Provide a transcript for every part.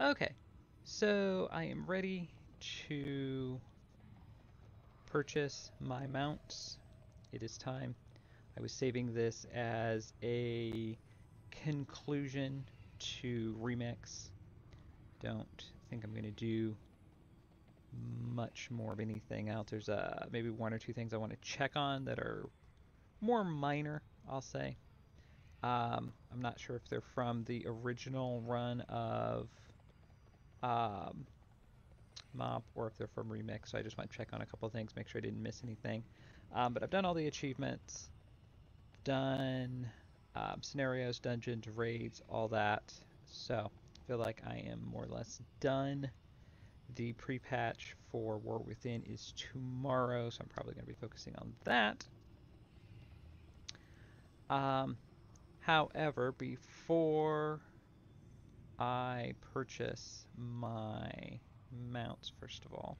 Okay, so I am ready to purchase my mounts. It is time. I was saving this as a conclusion to REMIX. Don't think I'm going to do much more of anything else. There's maybe one or two things I want to check on that are more minor, I'll say. I'm not sure if they're from the original run of um, MoP or if they're from REMIX, so I just want to check on a couple of things, make sure I didn't miss anything. But I've done all the achievements, done scenarios, dungeons, raids, all that. So I feel like I am more or less done. The pre-patch for War Within is tomorrow, so I'm probably going to be focusing on that. However, before I purchase my mounts, first of all,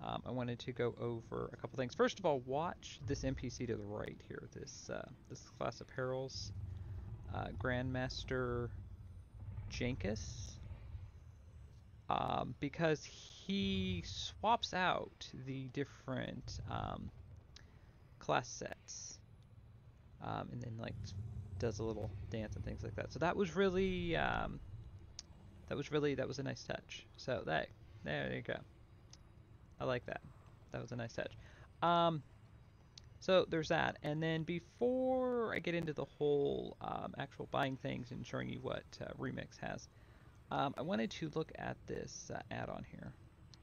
I wanted to go over a couple things. First of all, watch this NPC to the right here. This class of perils, Grandmaster Jankus, because he swaps out the different class sets, and then like does a little dance and things like that. So that was really that was a nice touch. So there you go. I like that. That was a nice touch. So there's that. And then before I get into the whole actual buying things and showing you what REMIX has, I wanted to look at this add-on here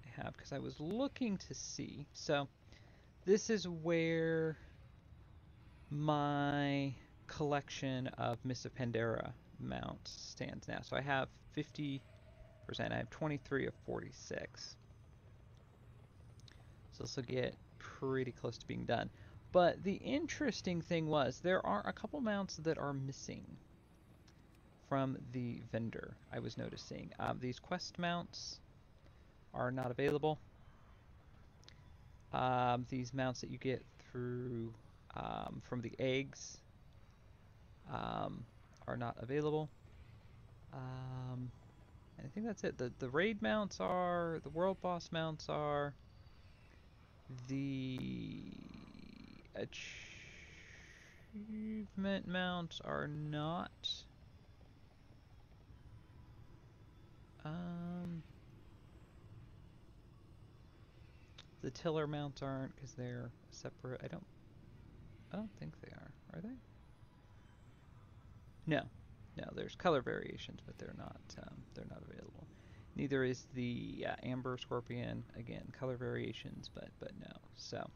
I have because I was looking to see. So this is where my collection of Mists of Pandaria mounts stands now. So I have 50%. I have 23 of 46. So this will get pretty close to being done. But the interesting thing was there are a couple mounts that are missing from the vendor, I was noticing. These quest mounts are not available. These mounts that you get through from the eggs are not available. And I think that's it. The raid mounts are, the world boss mounts are, the achievement mounts are not. The tiller mounts aren't because they're separate. I don't think they are. Are they? No, no. There's color variations, but they're not available. Neither is the amber scorpion. Again, color variations, but no. So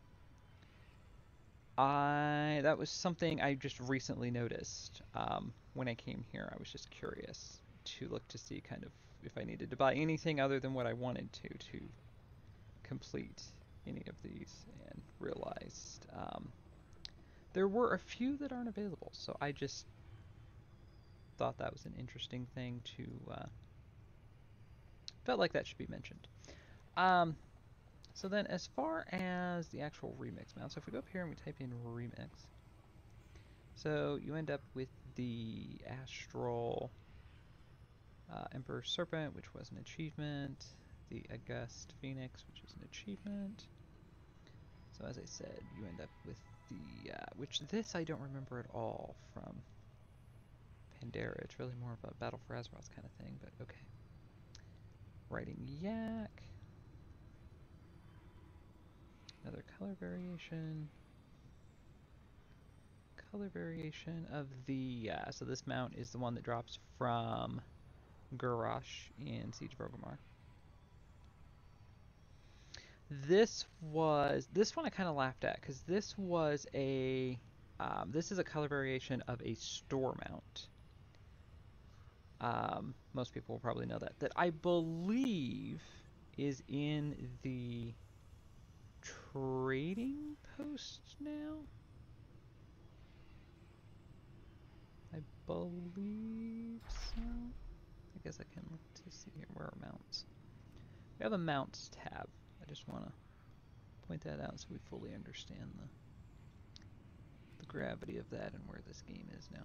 that was something I just recently noticed when I came here. I was just curious to look to see kind of if I needed to buy anything other than what I wanted to complete any of these, and realized there were a few that aren't available. So I just thought that was an interesting thing to felt like that should be mentioned. So then as far as the actual REMIX mount, so if we go up here and we type in REMIX, so you end up with the Astral Emperor Serpent, which was an achievement, the August Phoenix, which is an achievement. So as I said, you end up with the, which this I don't remember at all from Pandaria. It's really more of a Battle for Azeroth kind of thing, but okay. Riding Yak. Another color variation. Color variation of the, so this mount is the one that drops from Gurash in Siege of Orgrimmar. This one I kind of laughed at because this was a, this is a color variation of a store mount. Most people will probably know that I believe is in the trading post now. I believe so. I guess I can look to see here. Where are mounts? We have a mounts tab. I just want to point that out so we fully understand the gravity of that and where this game is now.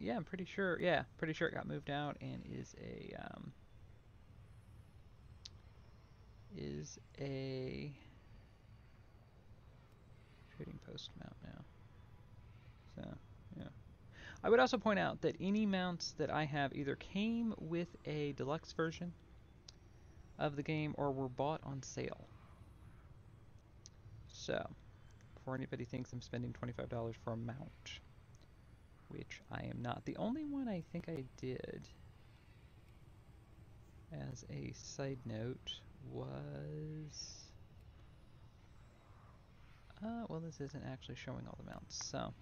Yeah, I'm pretty sure. Yeah, pretty sure it got moved out and is a trading post mount now. So, yeah. I would also point out that any mounts that I have either came with a deluxe version of the game or were bought on sale. So, before anybody thinks I'm spending $25 for a mount, which I am not. The only one I think I did, as a side note, was... well, this isn't actually showing all the mounts, so... I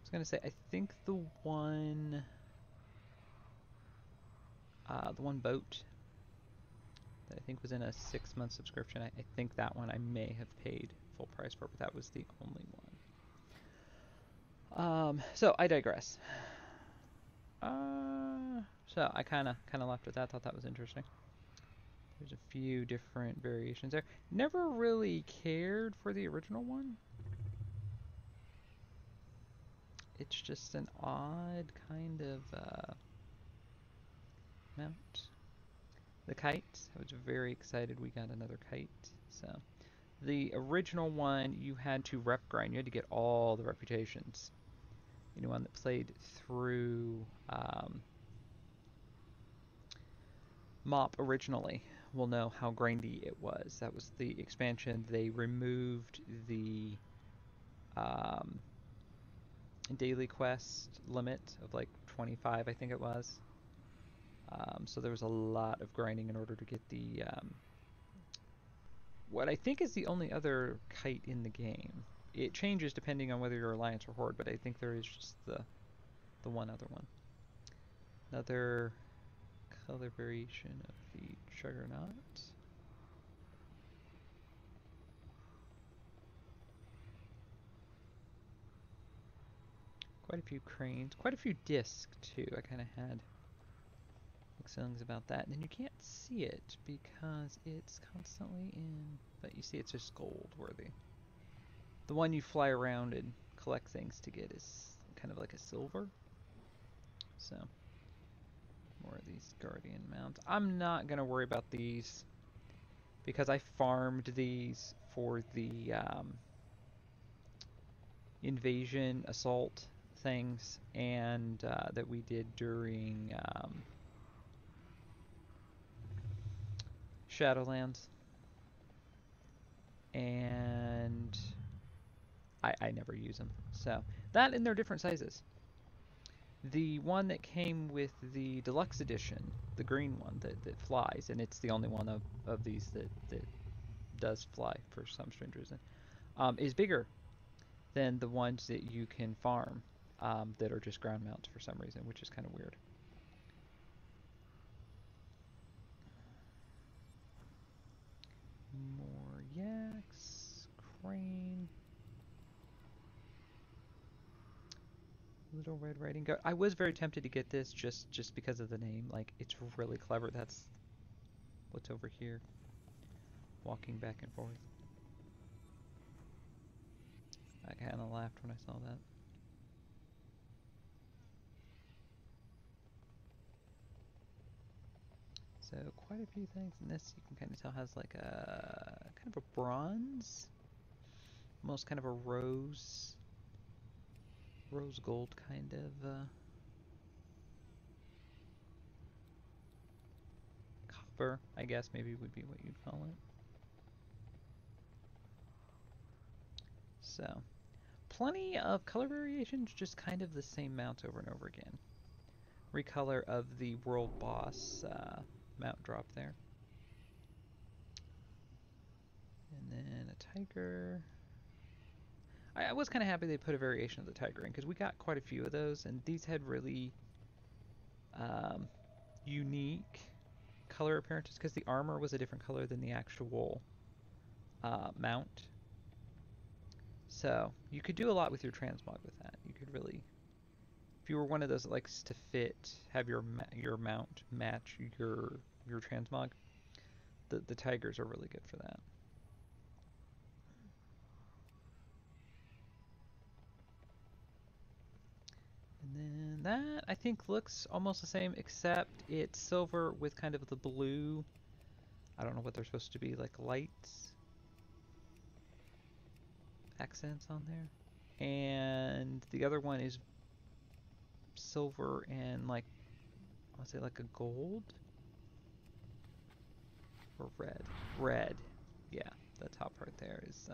was going to say, I think the one boat that I think was in a 6-month subscription, I think that one I may have paid full price for, but that was the only one. So I digress. So I kind of left with that. Thought that was interesting. There's a few different variations there. Never really cared for the original one. It's just an odd kind of mount. The kite, I was very excited we got another kite. So the original one, you had to rep grind. You had to get all the reputations. Anyone that played through MoP originally will know how grindy it was. That was the expansion. They removed the daily quest limit of like 25, I think it was. So there was a lot of grinding in order to get the what I think is the only other kite in the game. It changes depending on whether you're Alliance or Horde, but I think there is just the one other one. Another color variation of the Juggernaut. Quite a few cranes, quite a few discs too. I kind of had mixed feelings about that. And then you can't see it because it's constantly in, but you see it's just gold worthy. The one you fly around and collect things to get is kind of like a silver. So, more of these Guardian mounts. I'm not going to worry about these because I farmed these for the invasion assault things and that we did during Shadowlands. And I never use them. So, that and they're different sizes. The one that came with the deluxe edition, the green one that flies, and it's the only one of these that does fly for some strange reason, is bigger than the ones that you can farm that are just ground mounts for some reason, which is kind of weird. More yaks, crane. Little Red Riding Goat. I was very tempted to get this just because of the name. Like, it's really clever. That's what's over here. Walking back and forth. I kind of laughed when I saw that. So quite a few things in this you can kind of tell has like a kind of a bronze, almost kind of a rose gold kind of copper, I guess maybe would be what you'd call it. So plenty of color variations, just kind of the same mounts over and over again. Recolor of the world boss mount drop there. And then a tiger. I was kind of happy they put a variation of the tiger in because we got quite a few of those, and these had really unique color appearances because the armor was a different color than the actual mount. So you could do a lot with your transmog with that. You could really, if you were one of those that likes to have your mount match your transmog, the tigers are really good for that. And then that, I think, looks almost the same, except it's silver with kind of the blue. I don't know what they're supposed to be, like lights, accents on there. And the other one is silver and like, I want to say like a gold or red. Red. Yeah, the top part there is,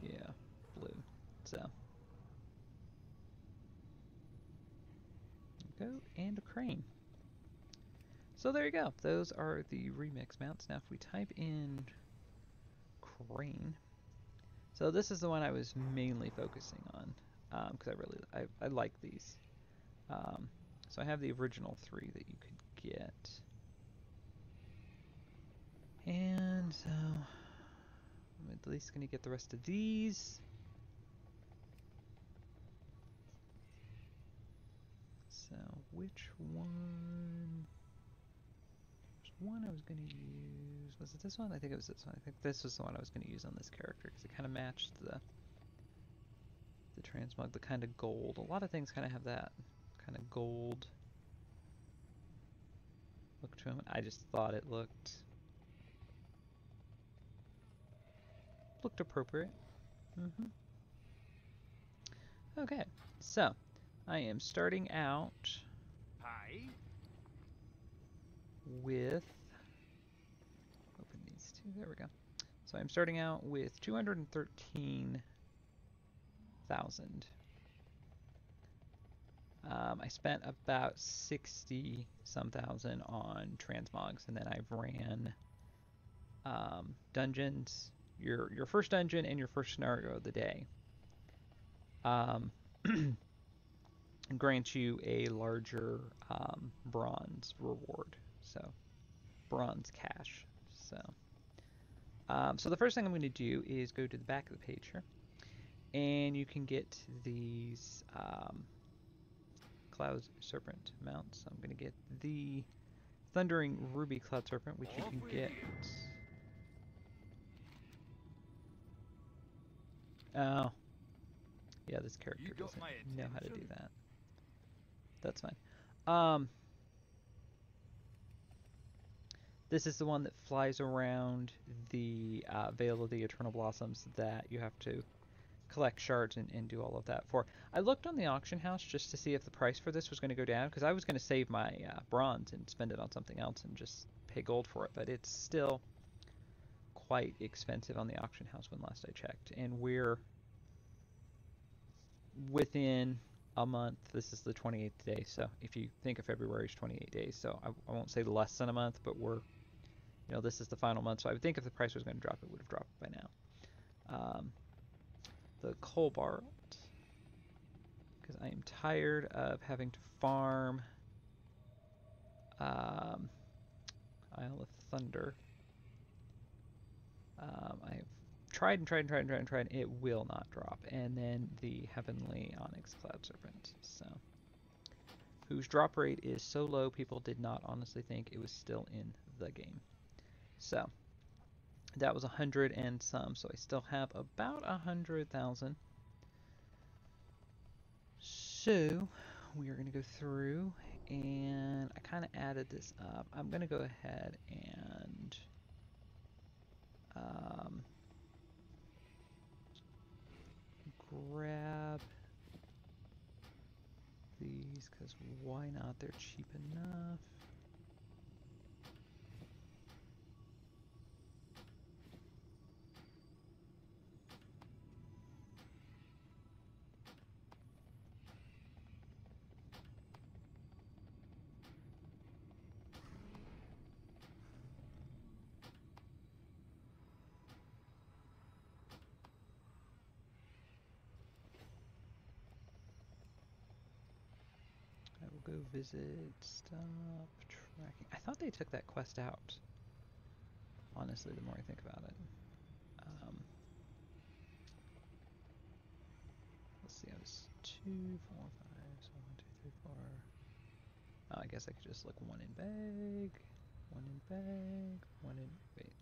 yeah, blue. So, go and a crane. So there you go. Those are the remix mounts. Now, if we type in crane, so this is the one I was mainly focusing on because I like these. So I have the original 3 that you could get, and so I'm at least going to get the rest of these. So which one? There's one I was going to use. Was it this one? I think it was this one. I think this was the one I was going to use on this character because it kind of matched the transmog, the kind of gold. A lot of things kind of have that kind of gold look to them. I just thought it looked appropriate. Okay, so I am starting out with, open these two, there we go. So I'm starting out with 213,000. I spent about 60 some thousand on transmogs, and then I ran dungeons, your first dungeon and your first scenario of the day. Grant you a larger bronze reward, so bronze cash. So the first thing I'm going to do is go to the back of the page here, and you can get these Cloud Serpent mounts. I'm going to get the Thundering Ruby Cloud Serpent, which you can get. Oh, yeah, this character doesn't know how to do that. That's fine. This is the one that flies around the Veil of the Eternal Blossoms that you have to collect shards and do all of that for. I looked on the auction house just to see if the price for this was going to go down, because I was going to save my bronze and spend it on something else and just pay gold for it, but it's still quite expensive on the auction house when last I checked, and we're within a month. This is the 28th day, so if you think of February as 28 days, so I won't say less than a month, but we're, you know, this is the final month, so I would think if the price was going to drop, it would have dropped by now. The Cobalt, because I am tired of having to farm Isle of Thunder. I've tried and tried and tried and tried and tried. It will not drop. And then the Heavenly Onyx Cloud Serpent, so whose drop rate is so low people did not honestly think it was still in the game. So that was 100 and some, so I still have about 100,000. So we are going to go through, and I kind of added this up. I'm going to go ahead and grab these, because why not? They're cheap enough. I will go visit, stop tracking. I thought they took that quest out, honestly, the more I think about it. Let's see, I was 2, 4, 5, so 1, 2, 3, 4. Oh, I guess I could just look one in bag, one in bag, one in, wait.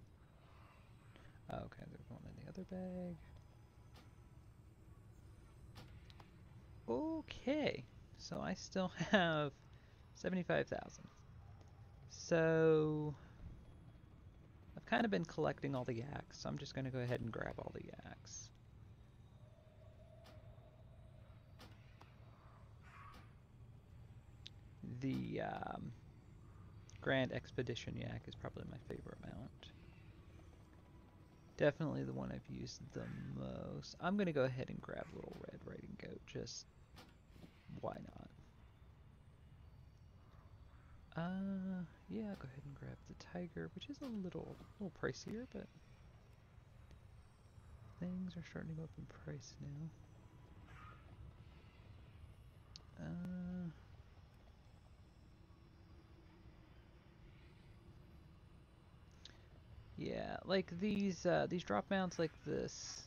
Oh, okay, there's one in the other bag. Okay, so I still have 75,000. So I've kind of been collecting all the yaks, so I'm just going to go ahead and grab all the yaks. The Grand Expedition yak is probably my favorite mount. Definitely the one I've used the most. I'm going to go ahead and grab Little Red Riding Goat, just why not? Yeah, go ahead and grab the Tiger, which is a little pricier, but things are starting to go up in price now. Yeah, like these drop mounts like this.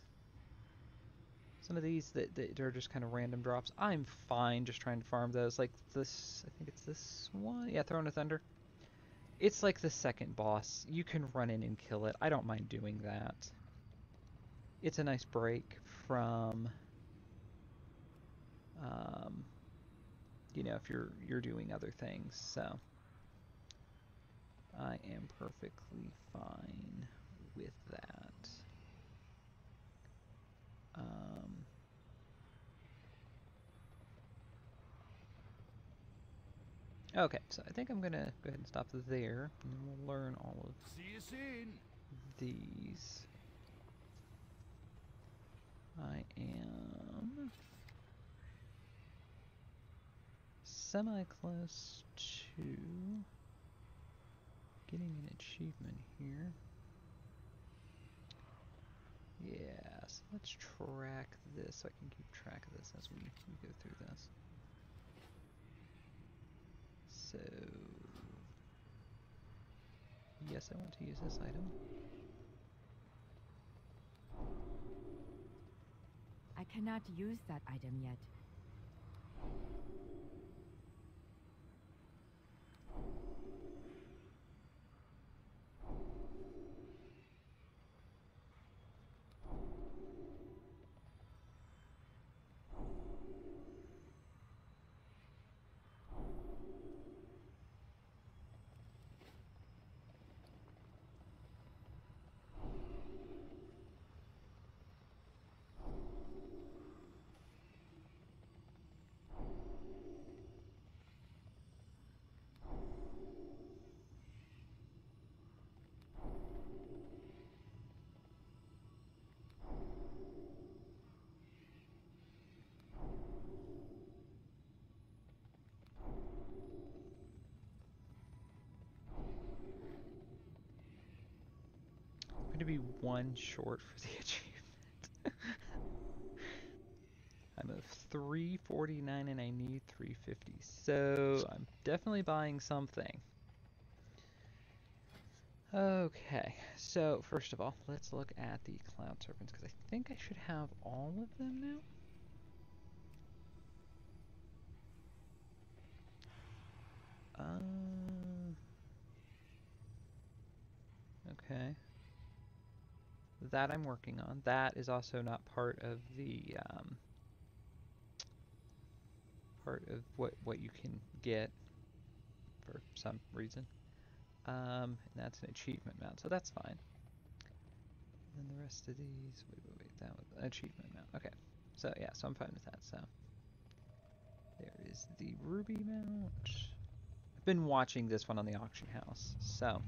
Some of these that are just kind of random drops. I'm fine just trying to farm those. Like this, I think it's this one. Yeah, Throne of Thunder. It's like the second boss. You can run in and kill it. I don't mind doing that. It's a nice break from, you know, if you're doing other things. So I am perfectly fine with that. Okay, so I think I'm gonna go ahead and stop there, and then we'll learn all of these. I am semi-close to getting an achievement here. Yeah, so let's track this so I can keep track of this as we go through this. So, yes, I want to use this item. I cannot use that item yet. I'm going to be one short for the achievement. I'm of 349 and I need 350, so I'm definitely buying something. Okay, so first of all, let's look at the Cloud Serpents, because I think I should have all of them now. Okay. That I'm working on. That is also not part of the, part of what you can get for some reason. And that's an achievement mount, so that's fine. And then the rest of these, wait, that was an achievement mount. Okay, so yeah, so I'm fine with that, so. There is the ruby mount. I've been watching this one on the auction house, so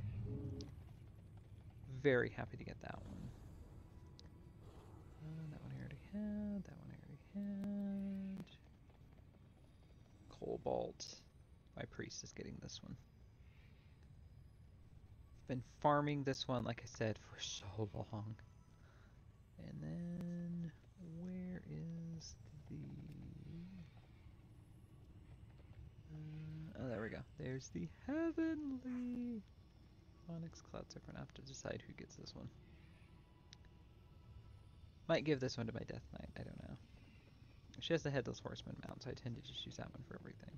very happy to get that one. That one I already had, that one I already had. Cobalt. My priest is getting this one. I've been farming this one, like I said, for so long. And then, where is the... oh, there we go. There's the Heavenly Onyx Cloud Serpent. I have to decide who gets this one. Might give this one to my Death Knight, I don't know. She has the Headless Horseman mount, so I tend to just use that one for everything.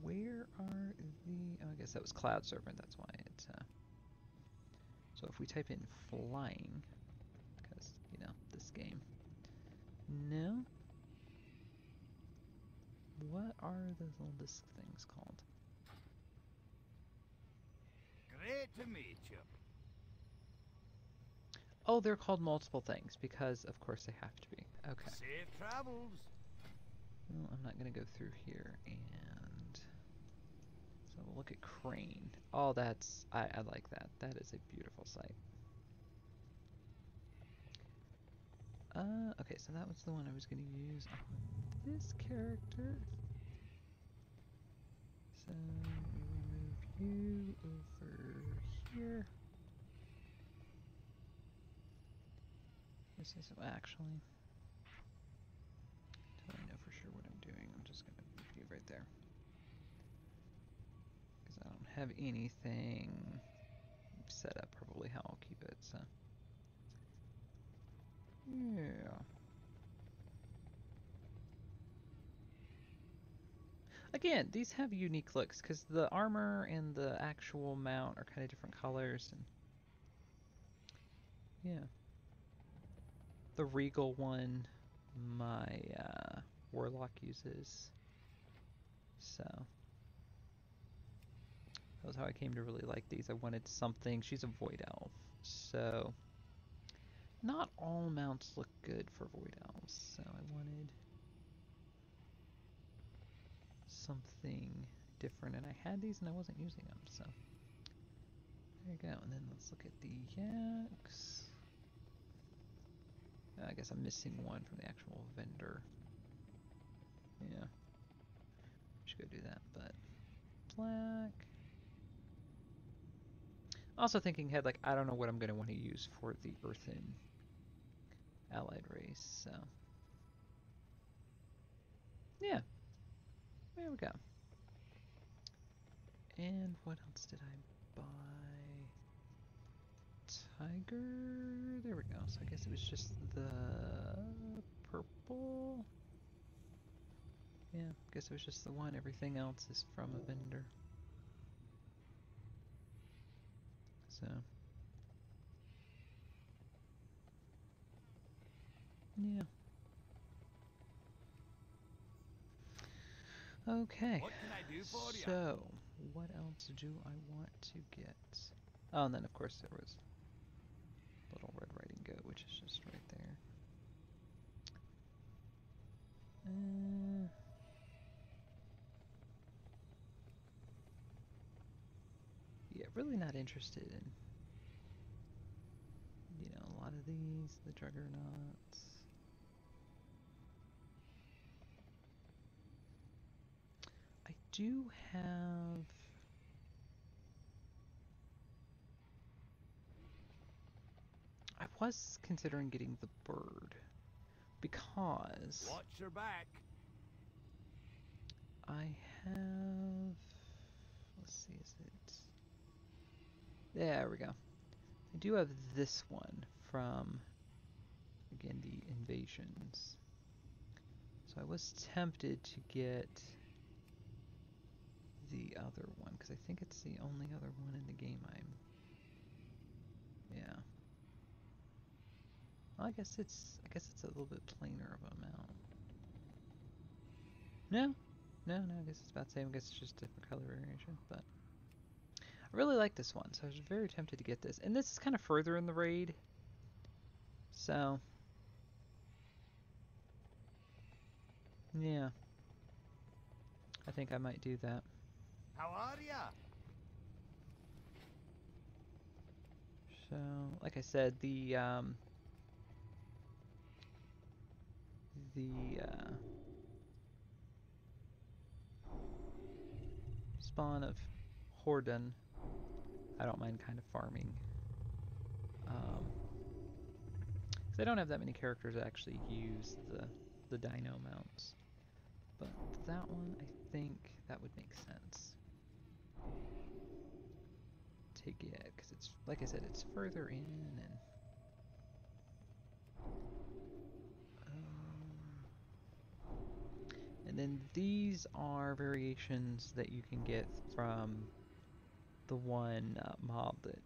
Where are the... oh, I guess that was Cloud Serpent, that's why it's... so if we type in flying, because, you No, this game. No. What are those little disc things called? Great to meet you. Oh, they're called multiple things because, of course, they have to be. Okay. Safe travels. Well, I'm not going to go through here and... So we'll look at Crane. Oh, that's... I like that. That is a beautiful sight. Okay, so that was the one I was going to use on this character. So we will move you over here. This is actually... Until I know for sure what I'm doing, I'm just going to move you right there. Because I don't have anything set up probably how I'll keep it, so... Yeah. Again, these have unique looks because the armor and the actual mount are kind of different colors, and yeah. The regal one my warlock uses, so that was how I came to really like these. I wanted something. She's a void elf, so not all mounts look good for void elves, so I wanted something different, and I had these and I wasn't using them, so there you go. And then let's look at the yaks. I guess I'm missing one from the actual vendor. Yeah, should go do that, but black. Also thinking ahead, like I don't know what I'm going to want to use for the earthen allied race, so yeah, there we go. And what else did I buy? Tiger. There we go. So I guess it was just the purple. Yeah, I guess it was just the one. Everything else is from a vendor. So yeah. Okay. What can I do for you? So what else do I want to get? Oh, and then of course there was Little Red Riding Goat, which is just right there. Yeah, really not interested in, you know, a lot of these, the Juggernauts. I do have... I was considering getting the bird because Watch your back. I have... Let's see, is it... There we go. I do have this one from, again, the Invasions. So I was tempted to get the other one, because I think it's the only other one in the game yeah. Well, I guess it's a little bit plainer of a mount. No, I guess it's about the same. I guess it's just different color variation, but I really like this one, so I was very tempted to get this. And this is kind of further in the raid, so yeah, I think I might do that. How are ya? So, like I said, the spawn of Horden, I don't mind kind of farming. Because I don't have that many characters that actually use the dino mounts. But that one, I think that would make sense to get, because it's, like I said, it's further in, and then these are variations that you can get from the one mob that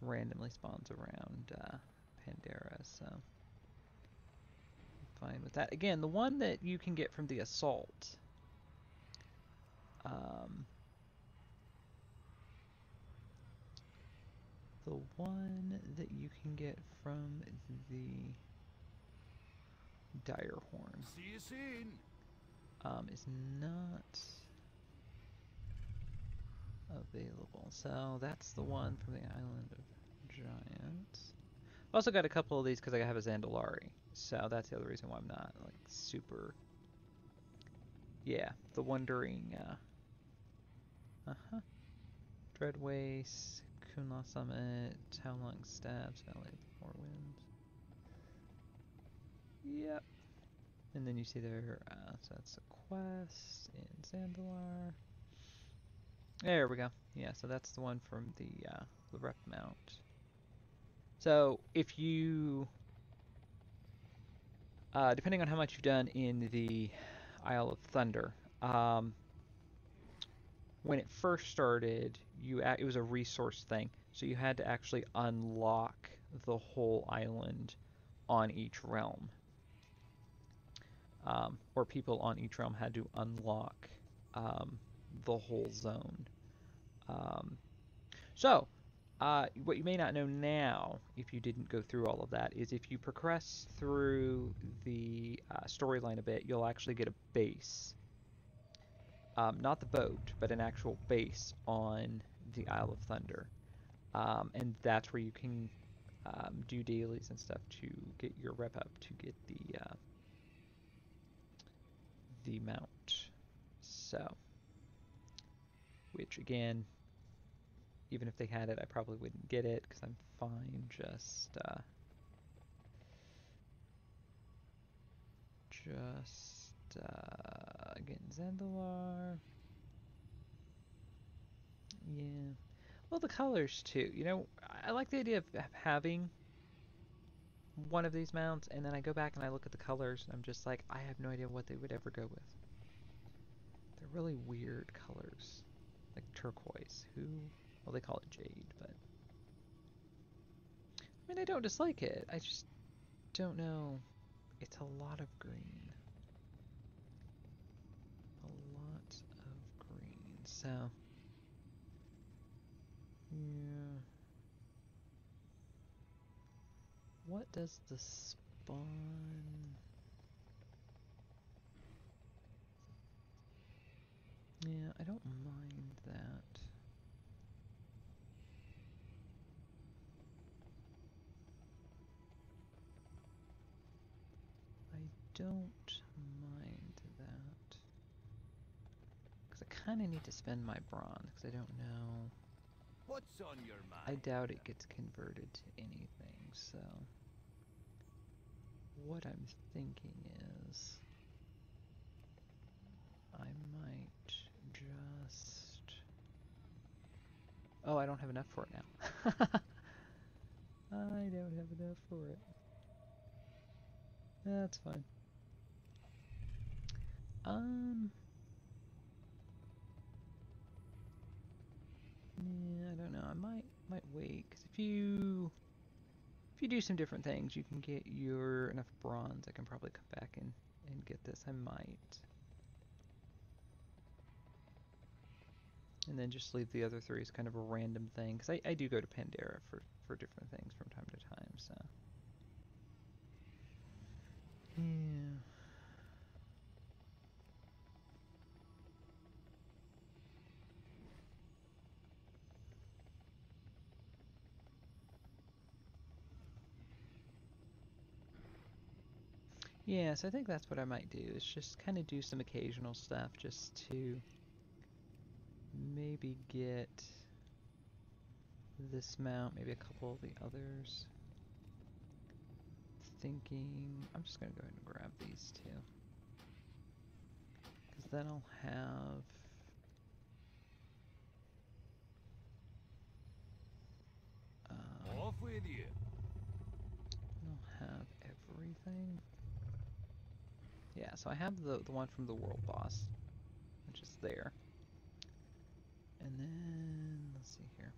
randomly spawns around Pandera, so I'm fine with that. Again, the one that you can get from the assault. The one that you can get from the Dire Horn See you soon. is not available. So that's the one from the Island of Giants. I've also got a couple of these because I have a Zandalari. So that's the other reason why I'm not like super. Yeah, the Wandering. Dreadwaste, Kunla Summit, Townlong Stabs, Valley of the Four Winds. Yep. And then you see there, so that's a quest in Zandalar. There we go. Yeah, so that's the one from the rep mount. So if you, depending on how much you've done in the Isle of Thunder, when it first started, it was a resource thing, so you had to actually unlock the whole island on each realm, or people on each realm had to unlock the whole zone. So, what you may not know now, if you didn't go through all of that, is if you progress through the storyline a bit, you'll actually get a base. Not the boat, but an actual base on the Isle of Thunder. And that's where you can do dailies and stuff to get your rep up to get the mount. So, which again, even if they had it, I probably wouldn't get it because I'm fine just getting Zandalar. Yeah. Well, the colors too. You know, I like the idea of having one of these mounts, and then I go back and I look at the colors, and I'm just like, I have no idea what they would ever go with. They're really weird colors, like turquoise. Well, they call it jade, but I mean, I don't dislike it. I just don't know. It's a lot of green. A lot of green. So, yeah. What does the spawn? Yeah, I don't mind that. I don't mind that. Because I kind of need to spend my bronze, because I don't know. What's on your mind? I doubt it gets converted to anything, so what I'm thinking is I might just... Oh, I don't have enough for it now. I don't have enough for it. That's fine. Yeah, I don't know. I might wait, because if you do some different things, you can get your enough bronze. I can probably come back and get this. I might. And then just leave the other three as kind of a random thing, because I do go to Pandera for different things from time to time, so. Yeah. Yeah, so I think that's what I might do, is just kind of do some occasional stuff just to maybe get this mount, maybe a couple of the others. Thinking, I'm just going to go ahead and grab these two. Because then I'll have... Off with you. I'll have everything. Yeah, so I have the one from the World Boss, which is there. And then, let's see here.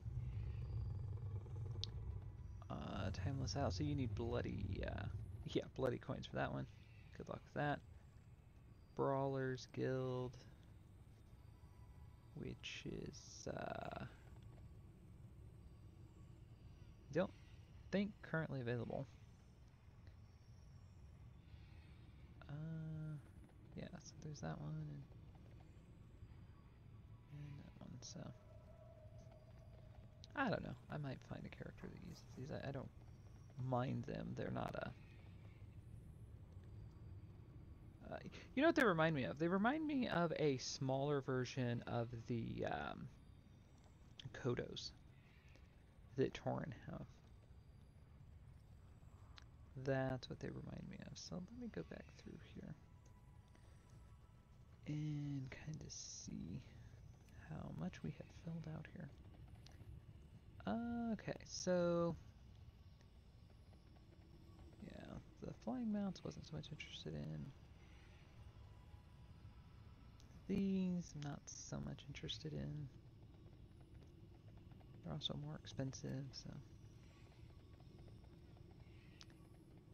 Timeless Isle. So you need bloody, yeah, bloody coins for that one. Good luck with that. Brawlers Guild, which is, I don't think currently available. Yeah, so there's that one and that one, so. I don't know. I might find a character that uses these. I don't mind them. They're not a... you know what they remind me of? They remind me of a smaller version of the Kodos that Tauren have. That's what they remind me of. So let me go back through here and kind of see how much we have filled out here. Okay, so yeah, the flying mounts wasn't so much interested in. These, I'm not so much interested in. They're also more expensive, so.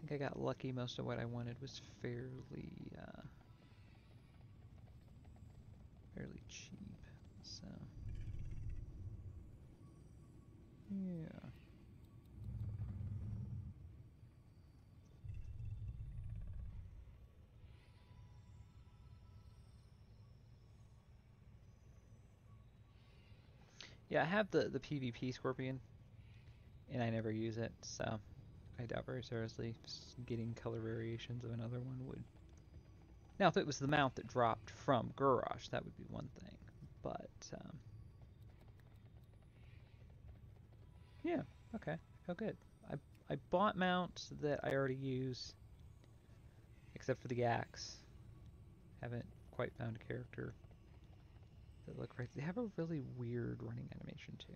I think I got lucky. Most of what I wanted was fairly cheap, so. Yeah. Yeah, I have the PvP Scorpion, and I never use it, so I doubt very seriously getting color variations of another one would. Now, if it was the mount that dropped from Garrosh, that would be one thing, but yeah, okay, I feel good. I bought mounts that I already use, except for the axe. Haven't quite found a character that look right. They have a really weird running animation too.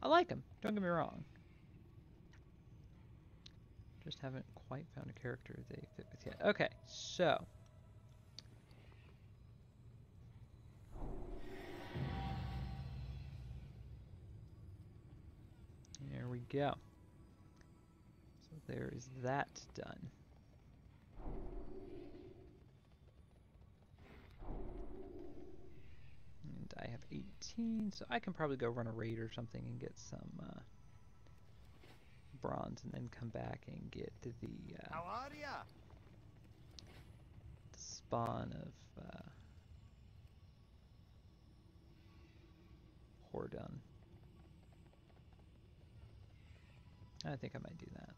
I like them. Don't get me wrong. Just haven't quite found a character they fit with yet. Okay, so there we go. So there is that done. And I have 18, so I can probably go run a raid or something and get some bronze, and then come back and get the How are ya? spawn of Hordun. I think I might do that.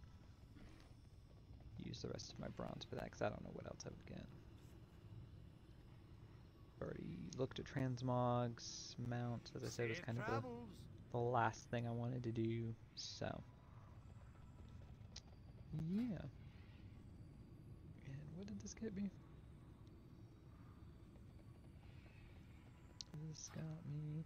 Use the rest of my bronze for that, because I don't know what else I would get. Already looked at transmogs, mounts, as I said, was kind of the last thing I wanted to do, so. Yeah. And what did this get me? This got me...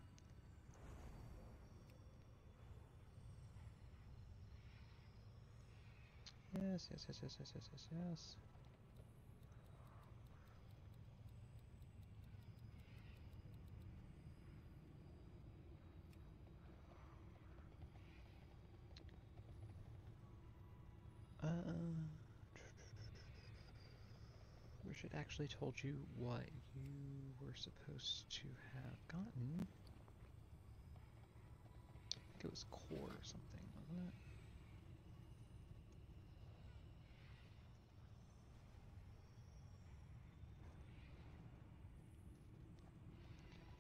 Yes, yes, yes, yes, yes, yes, yes, yes. Wish it actually told you what you were supposed to have gotten. I think it was core or something, wasn't it?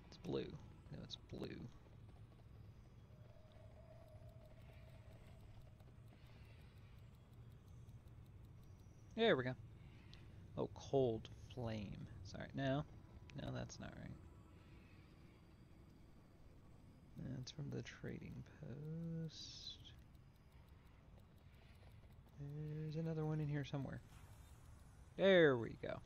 It's blue. No, it's blue. There we go. Oh, cold flame. Sorry, no. No, that's not right. That's from the trading post. There's another one in here somewhere. There we go.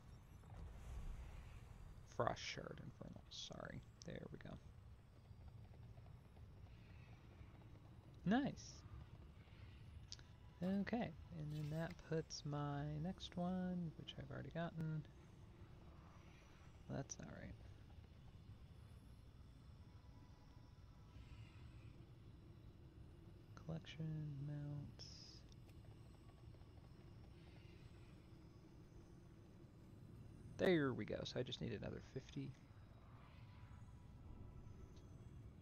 Frost Shard Infernal. Sorry. There we go. Nice. Okay, and then that puts my next one, which I've already gotten. Well, that's not right. Selection, mounts. There we go. So I just need another 50.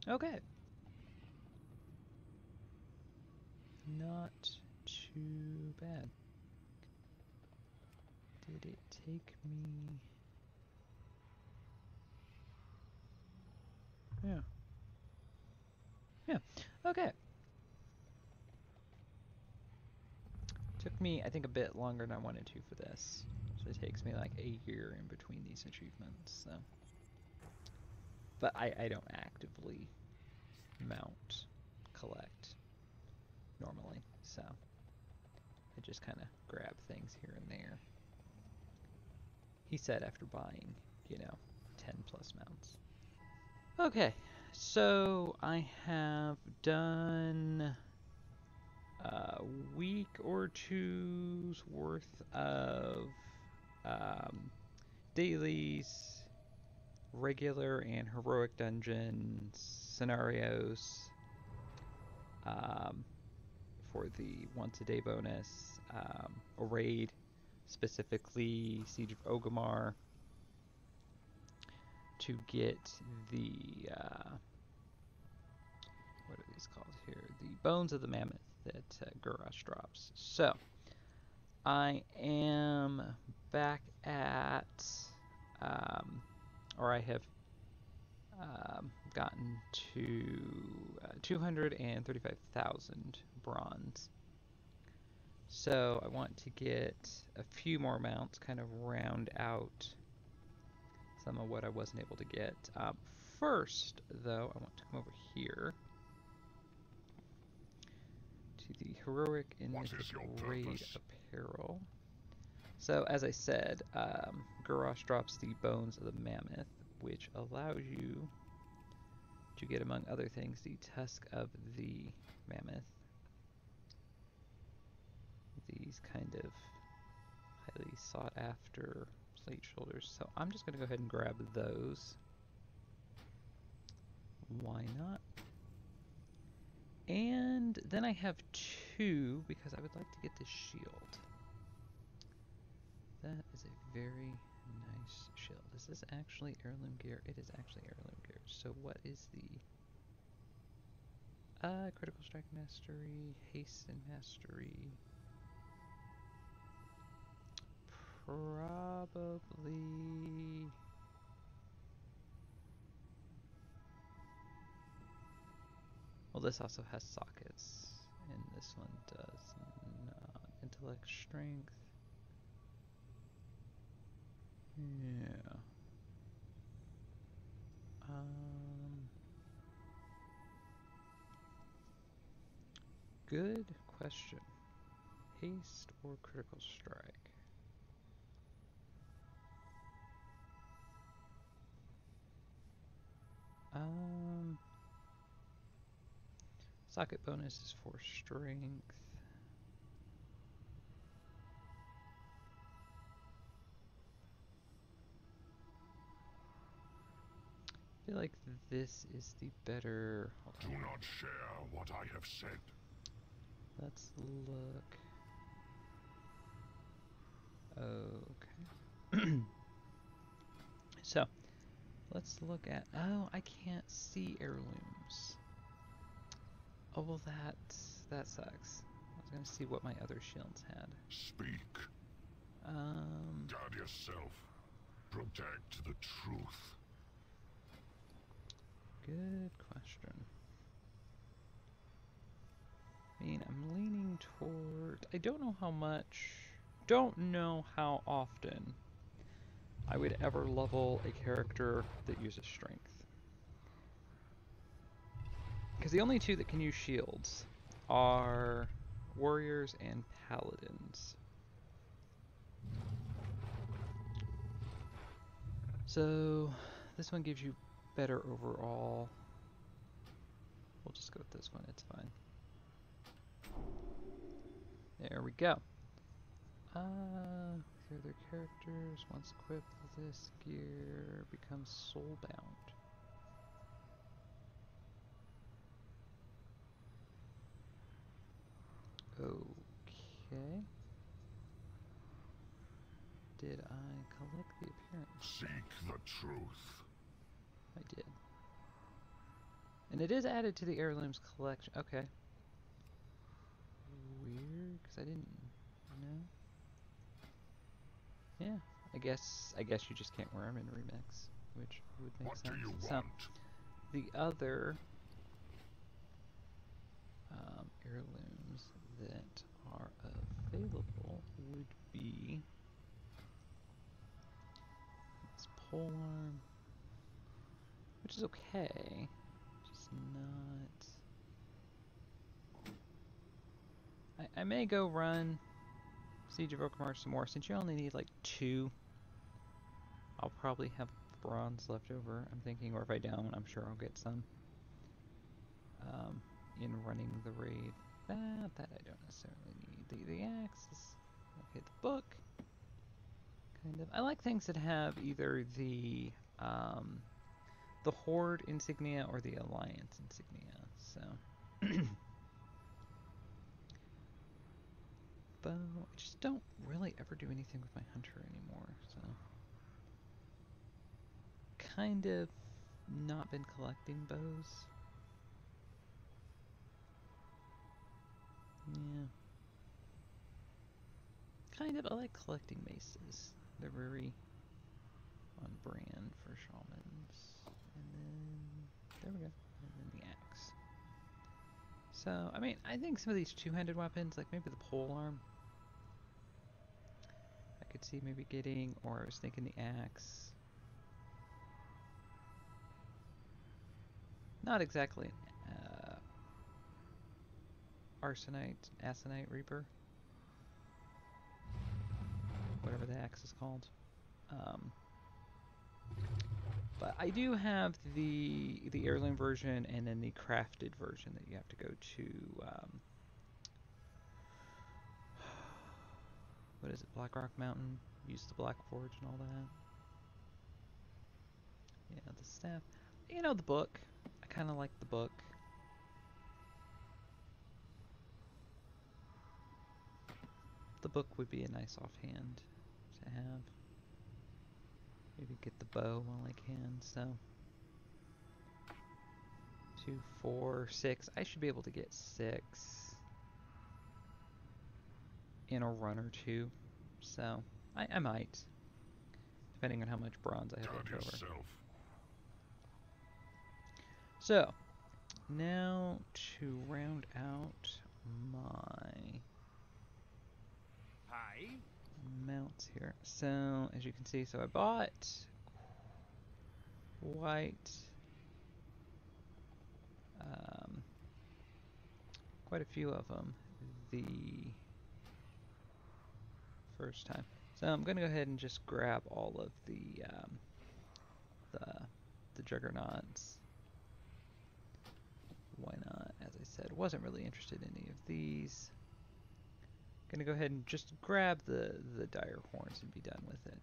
Okay. Not too bad. Did it take me... Yeah. Yeah. Okay. Took me, I think, a bit longer than I wanted to for this. So it takes me like a year in between these achievements, so. But I don't actively mount, collect normally, so. I just kind of grab things here and there. He said after buying, 10 plus mounts. Okay, so I have done a week or two's worth of dailies, regular and heroic dungeons, scenarios for the once a day bonus, a raid, specifically Siege of Orgrimmar, to get the what are these called here? The bones of the mammoth that Gurash drops. So I am back at, or I have gotten to 235,000 bronze. So I want to get a few more mounts, kind of round out some of what I wasn't able to get. First, though, I want to come over here to the heroic and mythic raid apparel. So, as I said, Gurash drops the bones of the mammoth, which allows you to get, among other things, the tusk of the mammoth. These kind of highly sought after plate shoulders. So I'm just going to go ahead and grab those. Why not? And then I have two because I would like to get this shield. That is a very nice shield. Is this actually heirloom gear? It is actually heirloom gear. So what is the critical strike mastery, haste and mastery? Probably. Well, this also has sockets, and this one does not. Intellect, strength. Yeah. Good question. Haste or critical strike? Socket bonus is for strength. I feel like this is the better. Do not share what I have said. Let's look. Okay. So, let's look at. Oh, I can't see heirlooms. Oh, well, that sucks. I was gonna see what my other shields had. Speak. Guard yourself. Protect the truth. Good question. I mean, I'm leaning toward... I don't know how much... Don't know how often I would ever level a character that uses strength. Because the only two that can use shields are warriors and paladins. So, this one gives you better overall. We'll just go with this one, it's fine. There we go. The other characters, once equipped, this gear becomes soulbound. Okay. Did I collect the appearance? Seek the truth. I did. And it is added to the heirlooms collection. Okay. Weird, because I didn't know. Yeah, I guess you just can't wear them in Remix, which would make What sense. do you So, want? the other heirlooms that are available would be this polearm, which is okay, just not. I may go run Siege of Orgrimmar some more. Since you only need like 2, I'll probably have bronze left over, I'm thinking, or if I don't, I'm sure I'll get some in running the raid. That I don't necessarily need. The axe is okay. The book, kind of. I like things that have either the Horde insignia or the Alliance insignia. So, bow. I just don't really ever do anything with my hunter anymore. So, kind of not been collecting bows. Yeah. Kind of. I like collecting maces. They're very on brand for shamans. And then, there we go. And then the axe. So, I mean, I think some of these two-handed weapons, like maybe the polearm, I could see maybe getting, or I was thinking the axe. Not exactly Arsonite Reaper. Whatever the axe is called. But I do have the heirloom version and then the crafted version that you have to go to, what is it, Blackrock Mountain? Use the Black Forge and all that. Yeah, the staff. You know, the book. I kind of like the book. The book would be a nice offhand to have. Maybe get the bow while I can, so. 2, 4, 6. I should be able to get 6 in a run or 2. So, I might. Depending on how much bronze I have left over. So, now to round out my mounts here. So, as you can see, so I bought white, quite a few of them the first time. So I'm going to go ahead and just grab all of the juggernauts. Why not? As I said, wasn't really interested in any of these. Gonna go ahead and just grab the dire horns and be done with it.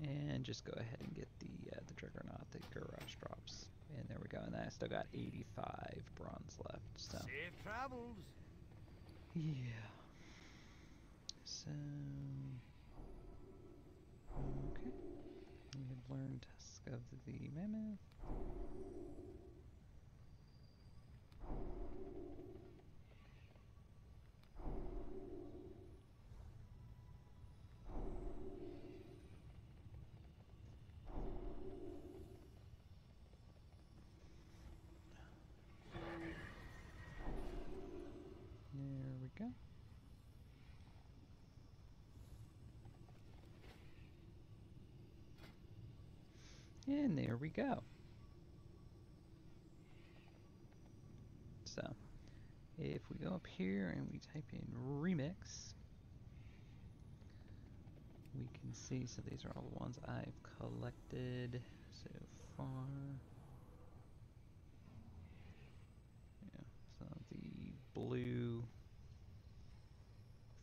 And just go ahead and get the juggernaut that Garrosh drops. And there we go. And I still got 85 bronze left. So Safe travels. yeah. So okay. We have learned Tusk of the Mammoth. There we go. And there we go. So, if we go up here and we type in REMIX, we can see, so these are all the ones I've collected so far. Yeah, so the blue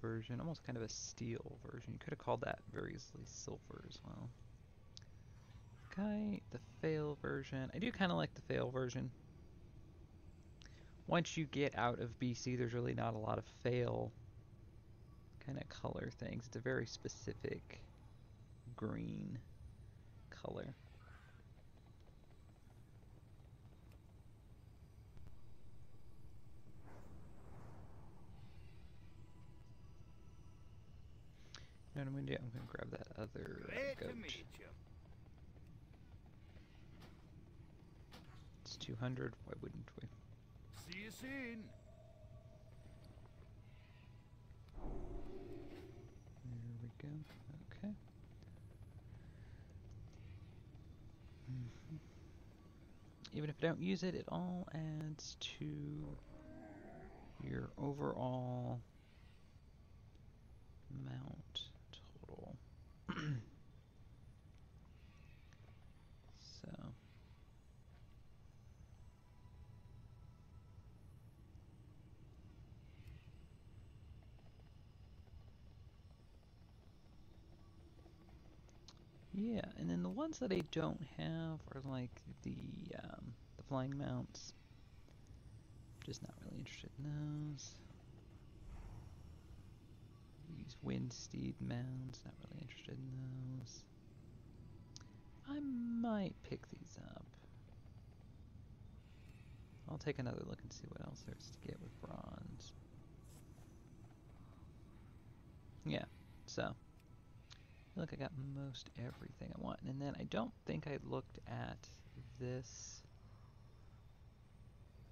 version, almost kind of a steel version. You could have called that very easily silver as well. the fail version. I do kind of like the fail version. Once you get out of BC, there's really not a lot of fail kind of color things. It's a very specific green color. You know what I'm going to do? I'm going to grab that other Great goat. to meet you. It's 200. Why wouldn't we? See you soon. There we go. Okay. Even if I don't use it, it all adds to your overall mount total. So yeah, and then the ones that I don't have are like the flying mounts. Just not really interested in those. These wind steed mounts, not really interested in those. I might pick these up. I'll take another look and see what else there's to get with bronze. Yeah, so I feel like I got most everything I want. And then I don't think I looked at this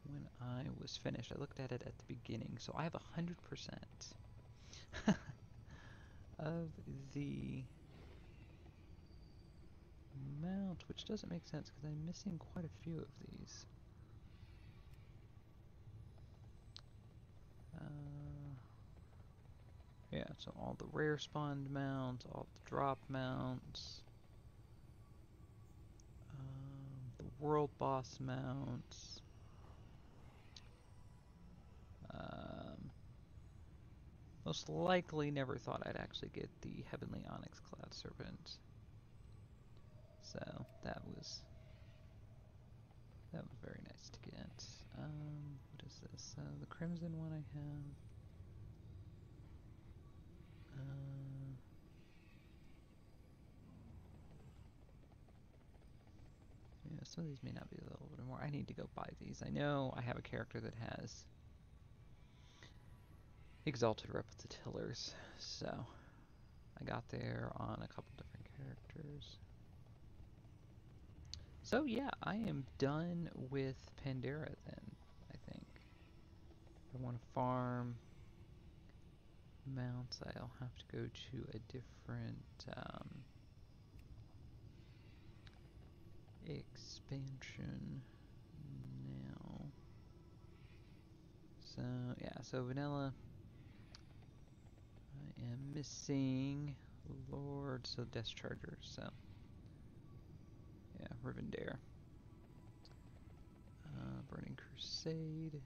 when I was finished. I looked at it at the beginning, so I have 100% of the mount, which doesn't make sense because I'm missing quite a few of these. Yeah, so all the rare spawned mounts, all the drop mounts, the world boss mounts, most likely never thought I'd actually get the Heavenly Onyx Cloud Serpent. So that was very nice to get. What is this? The Crimson one I have. Yeah, some of these may not be a little bit more. I need to go buy these. I know I have a character that has Exalted Replicatillers, so I got there on a couple different characters. So yeah, I am done with Pandora then, I think. If I want to farm mounts, I'll have to go to a different expansion now. So yeah, so vanilla. I am missing Lord, so Death Charger, so yeah, Rivendare. Burning Crusade.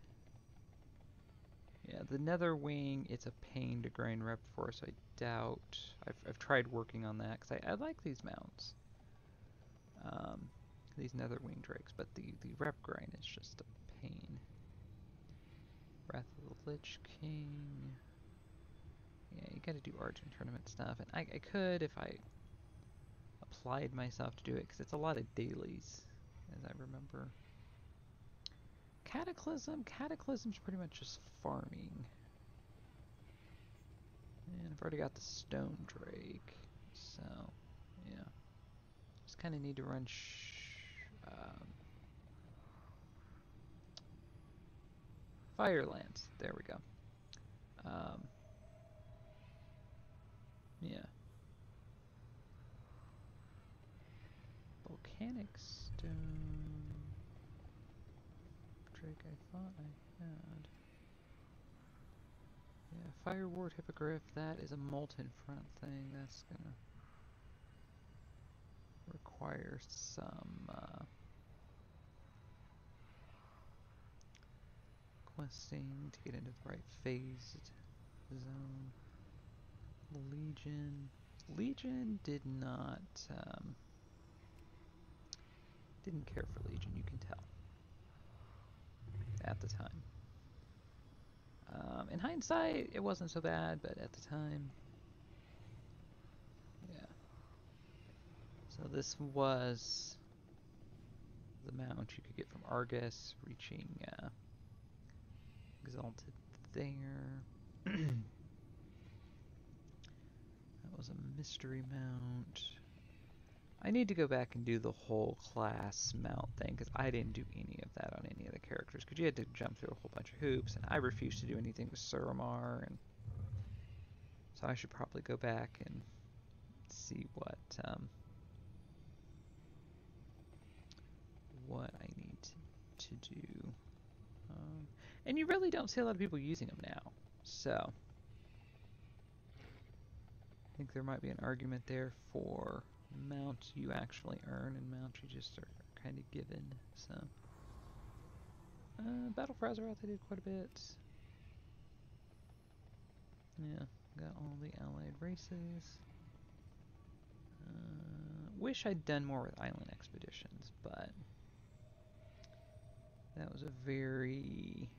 Yeah, the Nether Wing, it's a pain to grind rep for, so I doubt. I've tried working on that because I like these mounts, these Nether Wing drakes, but the rep grind is just a pain. Wrath of the Lich King. Yeah, you gotta do Argent tournament stuff, and I could if I applied myself to do it, because it's a lot of dailies, as I remember. Cataclysm's pretty much just farming. And I've already got the Stone Drake, so yeah. Just kind of need to run Firelands. There we go. Yeah. Volcanic Stone Drake I thought I had. Yeah, Fireward Hippogriff, that is a molten front thing. That's gonna require some questing to get into the right phased zone. Legion did not Didn't care for Legion, you can tell. At the time. In hindsight, it wasn't so bad, but at the time, yeah. So this was the mount you could get from Argus, reaching Exalted there. That was a mystery mount. I need to go back and do the whole class mount thing, because I didn't do any of that on any of the characters, because you had to jump through a whole bunch of hoops, and I refused to do anything with Suramar, and so I should probably go back and see what I need to do. And you really don't see a lot of people using them now, so I think there might be an argument there for mount you actually earn and mount you just are kind of given. So Battle for Azeroth I did quite a bit. Yeah, got all the allied races. Wish I'd done more with island expeditions, but that was a very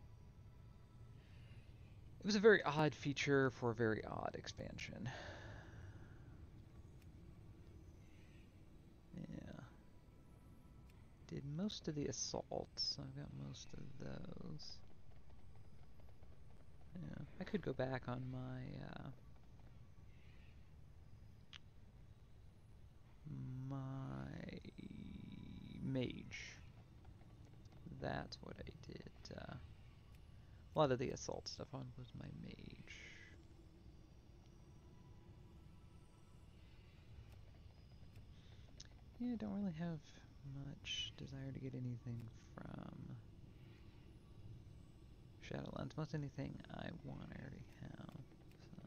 odd feature for a very odd expansion. Yeah. Did most of the assaults. I've got most of those. Yeah. I could go back on my mage. That's what I did. A lot of the assault stuff on was my mage. Yeah, I don't really have much desire to get anything from Shadowlands. Most anything I want I already have. So.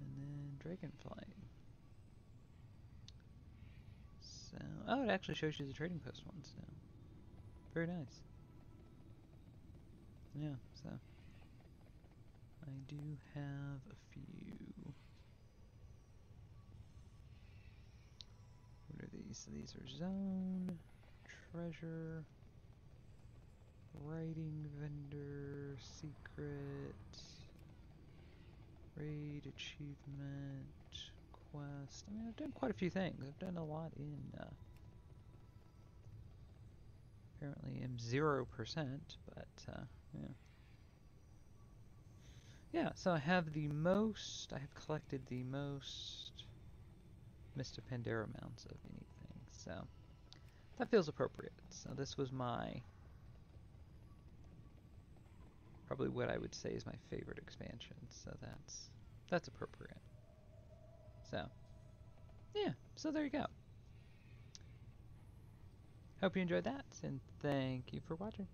And then Dragonflight. So, oh, it actually shows you the trading post ones now. Very nice. Yeah, so I do have a few. What are these? So these are zone, treasure, writing vendor, secret, raid, achievement, quest. I mean, I've done quite a few things. I've done a lot in apparently am 0%, but yeah. Yeah, so I have collected the most Mist of Pandora mounts of anything, so that feels appropriate. So this was probably what I would say is my favorite expansion, so that's appropriate. So, yeah, so there you go. Hope you enjoyed that, and thank you for watching.